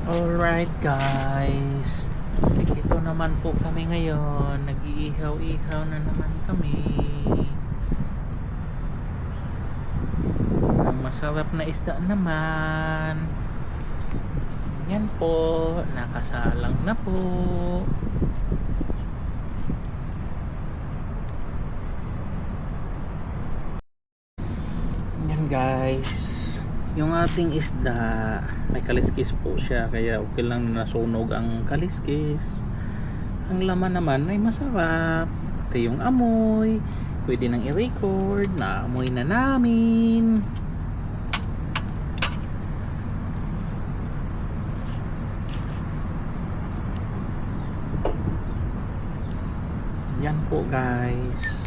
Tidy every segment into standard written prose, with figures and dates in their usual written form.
Alright guys, ito naman po kami ngayon. Nag-iihaw-ihaw na naman kami ang masarap na isda naman. Yan po, nakasalang na po. Yan guys, yung ating isda may kaliskis po siya, kaya okay lang nasunog ang kaliskis. Ang laman naman ay masarap. Ito yung amoy, pwede nang i-record na amoy na namin. Yan po guys.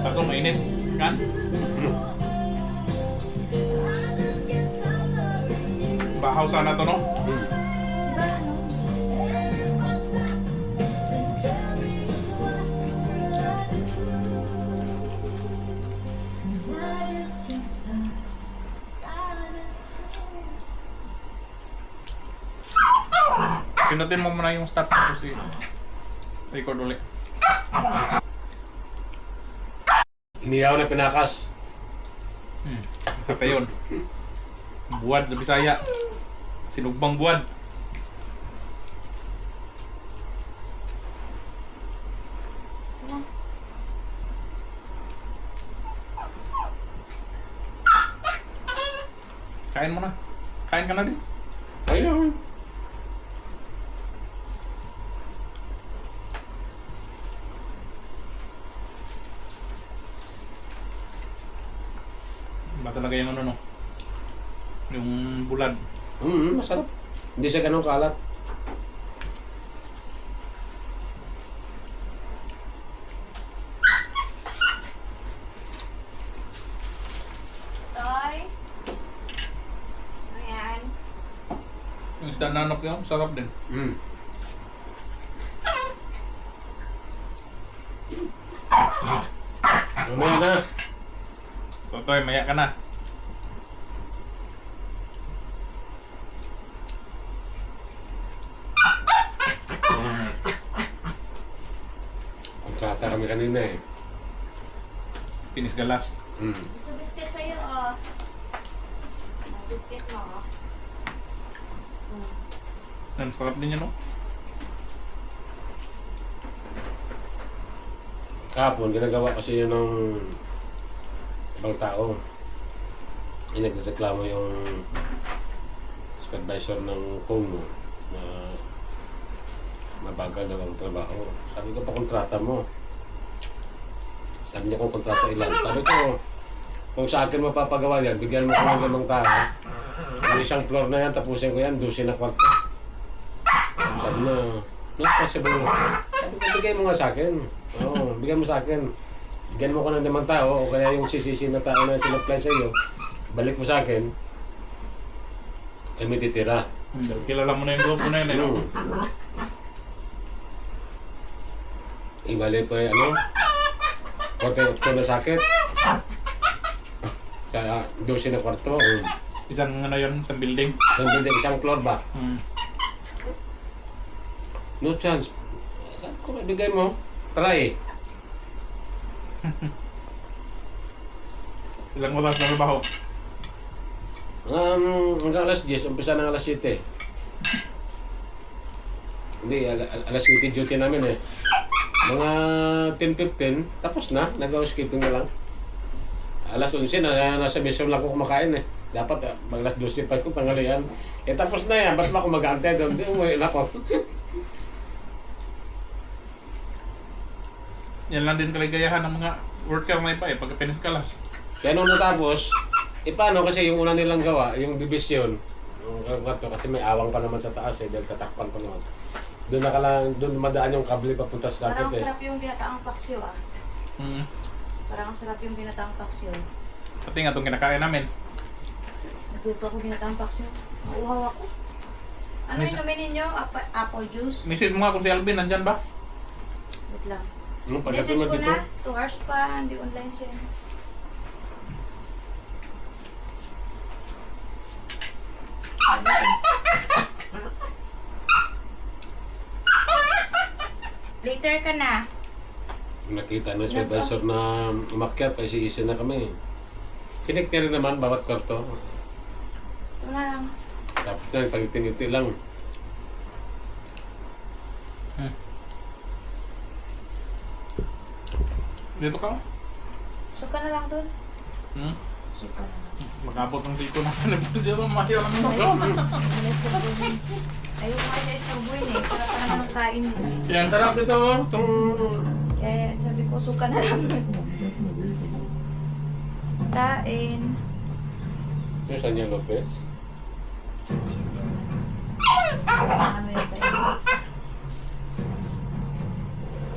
Takong mainit kan? Bahaw sana to no? Pinutin mo muna yung start ko si record ulit. Iniyaw na pinakas. Saka yun. Buwad sa Bisaya. Sinugbang buwad. Kain mo na. Kain ka na din. Ayun. Ba talaga yung ano no? Yung bulad. Masarap. Hindi siya ganun kalat. Toy? Ayan. Yung isda nanok yun, sarap din. Mamaya na. Totoy, maya ka na. Kontrata kami kanina eh. Pinis galas. Ito biscuit sa'yo, oh. Biscuit mo, oh. Yan, sarap din yan no? Kahapon, ginagawa kasi yun ng ibang tao. Yung nagreklamo yung supervisor ng Como na mabagal daw ang trabaho. Sabi ko pa kontrata mo. Sabi niya kung kontrata ilan. Sabi ko, kung sa akin mapapagawa yan, bigyan mo ko ng ganong tao. Yung isang floor na yan, tapusin ko yan, 12 na kwarto. Sabi na, not possible. Sabi ko, bigay mo nga sa akin. Oo, bigyan mo sa akin. Bigyan mo ko ng limang tao, o kaya yung sisisi na tao na sinapply sa iyo, balik mo sa akin, kami titira. Kilala mo na yung grupo na yun eh no? Ibalik ko yung ano, 48 na sakit. Kaya 12 na kwarto. Isang ano yun, isang building. Nandun din isang floor ba? No chance. Sabi ko, bigay mo. Try. Ilang oras na trabaho? Hanggang alas 10, umpisa ng alas 7. Hindi, alas 7 duty namin eh. Mga 10:15, tapos na. Nag-housekeeping na lang. Alas 11 na, nasa mission lang ako kumakain eh. Dapat mag alas 12 pa yung tanghalian. Eh tapos na yan, ba't ba ako mag-aantay doon? Hindi, umuwi na ako. Yan lang din kaligayahan ng mga worker na iba eh, pagka pinakalas. Kaya nung natapos, paano kasi yung una nilang gawa, yung division, yung kwarto, kasi may awang pa naman sa taas eh, dahil tatakpan pa naman. Doon madaan yung kable papunta sa Parang dagat eh. sarap yung ginataang paksiw ah. Parang sarap yung ginataang paksiw. Pati nga itong kinakain namin. Nagluto ako ginataang paksiw. Mauhaw ako. Ano Miss- inumin ninyo? Apple juice? Message mo nga kung si Alvin, nandyan ba? Wait lang. Pagdating Message mo ko dito, na. 2 hours pa. Hindi online siya. Later ka na. nakita na si advisor na umakyat, kasi isa na kami. Kinik na rin naman bawat kwarto. Ito na lang. Tapos na, pag-tiniti lang. Dito ka? Suka na lang dun. Hmm? Suka na lang. Mag-abot ng tiko natin. Dito, mahiyaw lang mo. Ayun nga siya istorboy eh. Sarap pa naman ang kain nila. Yan, sarap dito. Itong... Kaya sabi ko, suka na lang. Kain. Yung Sanya Lopez. Ano yun tayo?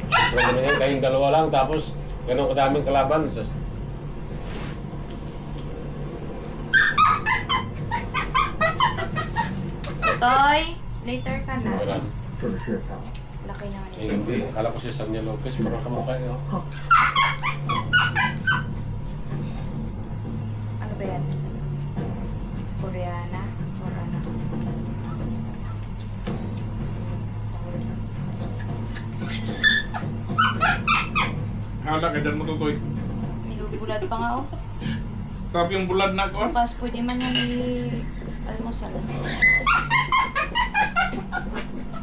Pero naman yan, kayong dalawa lang, tapos ganun kadaming kalaban. Toy, later ka na. Wala. Laki naman Eh, yun. hindi. Akala ko si Sanya Lopez, parang kamukha yun. Ano ba yan? Koreana? Koreana. Hala, ganyan mo tutoy. Nilubulad pa nga oh. Sarap yung bulad na ko. Bukas pwede man yan i-almusal.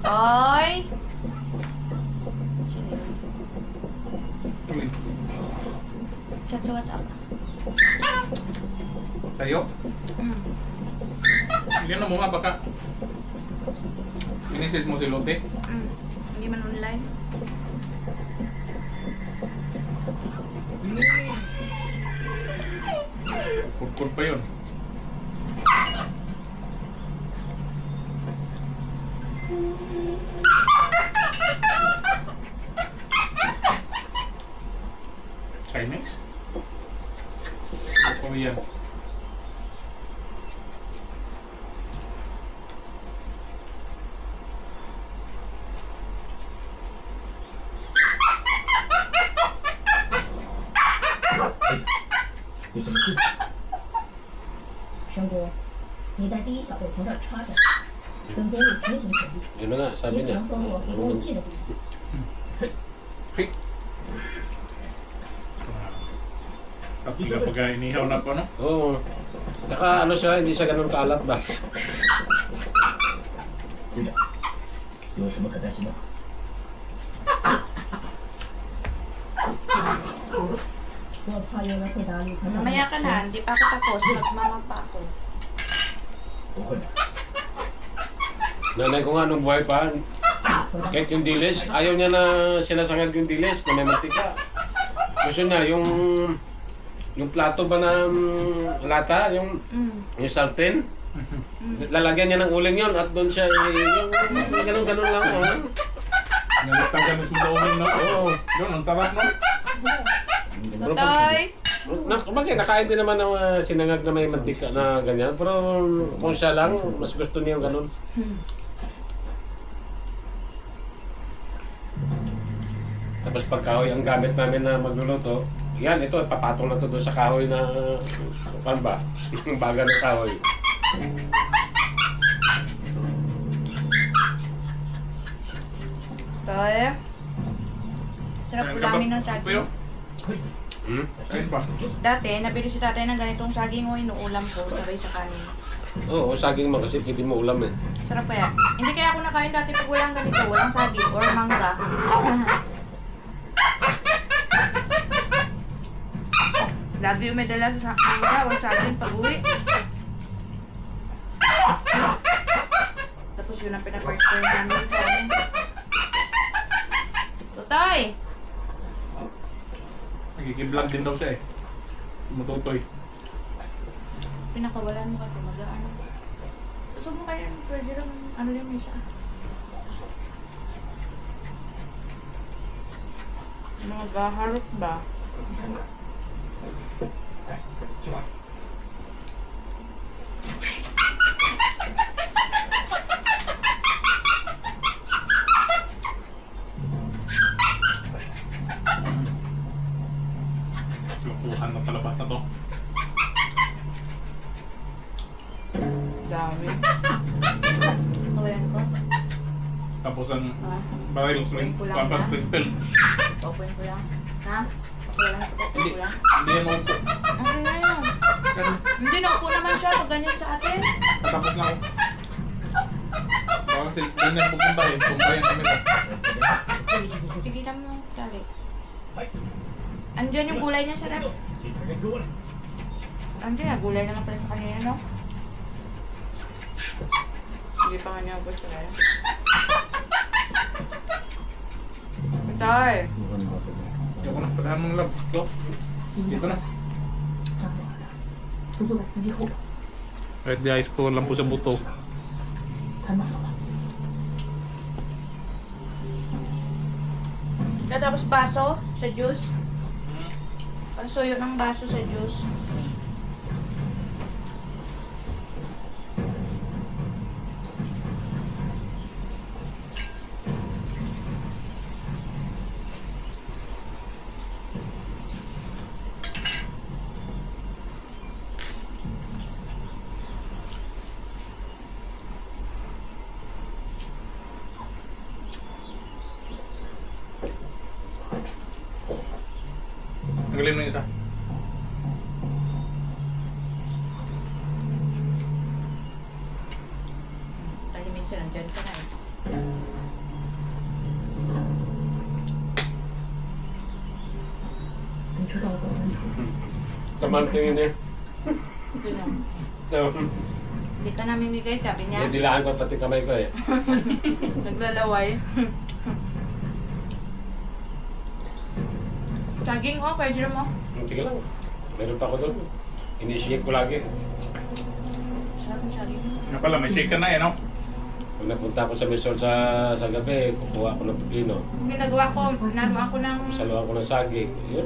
Toy! Sino yun? Chat sa WhatsApp. Tayo? Hindi na mo nga baka. Minisid mo si Lotte. Hindi man online. Kudkod pa yun. Chinese? Oh yan.神姑，你在第一小队从这儿插着，跟公路平行前进， Yun na nga, sabi 尽 niya. 可能搜罗离公路近的地方。 Hey. Tapos kapag inihaw na po, no? Oo. Saka ano siya, hindi siya ganun kaalat ba? 队长，有什么可担心的吗？ 我怕有人会打女朋友。 Mamaya ka na, hindi pa ako tapos. Magmama pa ako. 不会的， Nanay ko nga nung buhay pa, kahit yung dilis, ayaw niya na sinasangag yung dilis na may mantika. Gusto niya yung plato ba ng lata, yung sartén, lalagyan niya ng uling yun at doon siya, yung ganun-ganun lang. Oh. Nalutang ka mismo sa uling, no? Oo. Yun, ang sarap, no? Toy! Bagay, nakain din naman ng sinangag na may mantika na ganyan. Pero kung siya lang, mas gusto niya yung ganun. Tapos pag kahoy ang gamit namin na magluluto, yan, ito, papatong na to doon sa kahoy na, pan ba? Yung baga ng kahoy. Toy! Sarap ulamin ng Tuyo? saging. Hmm? Ayos ba? Dati, nabili si tatay ng ganitong saging o inuulam ko, sabay sa kanin. Oo, saging man kasi pwede mo ulam eh. Sarap kaya. Hindi kaya ako nakain dati pag walang ganito, walang saging or mangga. Lagi yung may dala sa mangga o saging pag uwi. Tapos yun ang pinapartner namin sa amin. Totoy! Nagkikiblog din daw siya eh. Tumututoy. Pinakawalan mo kasi mag-ano. Gusto mo kaya, pwede lang, ano yung isa. Mga gaharap ba? Lukuhan ng palabas na to. Dami. Kawalan ko. Tapos ang Ah, barrel sling. Kulang Papas na. crispel. open ko lang. Ha? Kawalan ko. Open Hindi. ko lang. Hindi yan maupo. Ano na yun? Ganun. Hindi na po naman siya pag ganyan sa atin. Katapos na ako. Baka kasi ganyan pupuntahin. Pupuntahin kami ba? Sige lang mo, Charlie. Andiyan yung gulay niya sa rep. 谁才敢给我来？ Andiyan na, gulay naman pala sa kanina, no? Hindi pa nga niya ubos sa rep. Tay! Dito ko na. Padahan mong love. Go. Dito na. 不做了司机后， Right guys, po lang po sa buto. 太慢了吧？ Tapos baso sa juice. Pasuyo ng baso sa juice. Tanggalin mo yung isa. Dahil minsan nandyan ka na eh. Taman tingin eh. Ito na. No. Hindi ka namimigay, sabi niya. Dilaan ko pati kamay ko eh. Naglalaway. Saging, oh, pwede mo. Sige lang. Meron pa ako doon. Initiate ko lagi. Sarap yung saging. Nga pala, may shaker na eh, no? Pag napunta ako sa Misol sa gabi, kukuha ako ng pipino. Yung ginagawa ko, naluan ko ng... Saluhan ko ng saging. Yun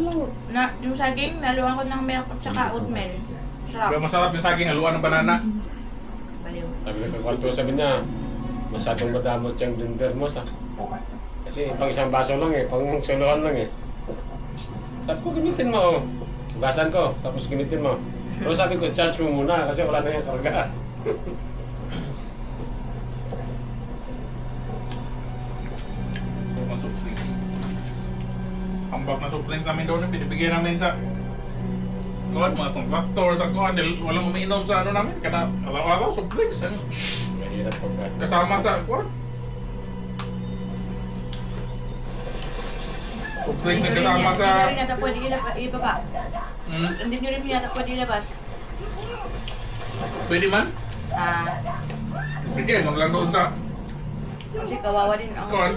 lang. yung saging, naluan ko ng milk at saka oatmeal. Pero Sarap. masarap yung saging, haluan ng banana. Baliw. Sabi ng kakwarto, sabi niya, masyadong madamot yung Denver mo sa. Kasi pang isang baso lang eh, pang saluhan lang eh. Sabi ko, gamitin mo. Oh. Basan ko, tapos gamitin mo. Pero sabi ko, charge mo muna kasi wala na yung karga. Ang soft drinks. Ambak na soft drinks namin doon, binibigyan namin sa mga contractor sa kuhan, dahil walang umiinom sa ano namin, kada araw-araw soft drinks. Ano? Mahirap pagka. Kasama sa kuhan. Soft drinks na kasama sa... Hindi nyo rin yata pwede ibaba. Hmm, Hindi nyo rin yata pwede ilabas. pwede man? Ah, Bigyan, wag lang doon sa kasi kawawa din ang... kuhan.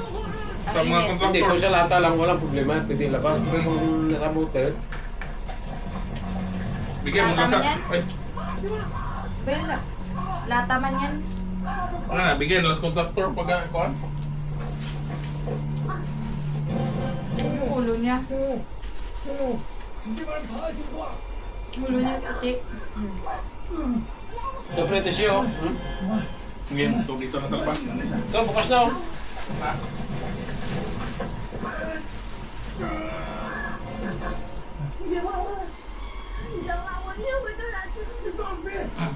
Sa mga init. Hindi, contractor. kung sa lata lang, walang problema. Pwede labas. Pero kung nasa butel, Bigyan mo lang sa... Tama yan? Ay, Pero lata man yan. wala nga, bigyan lang sa contractor pag kuhan. Yung ulo niya. Ulo niya putik. siyempre ito siya. Bigyan mo, so dito na talabas. Ito, bukas na oh. Ha?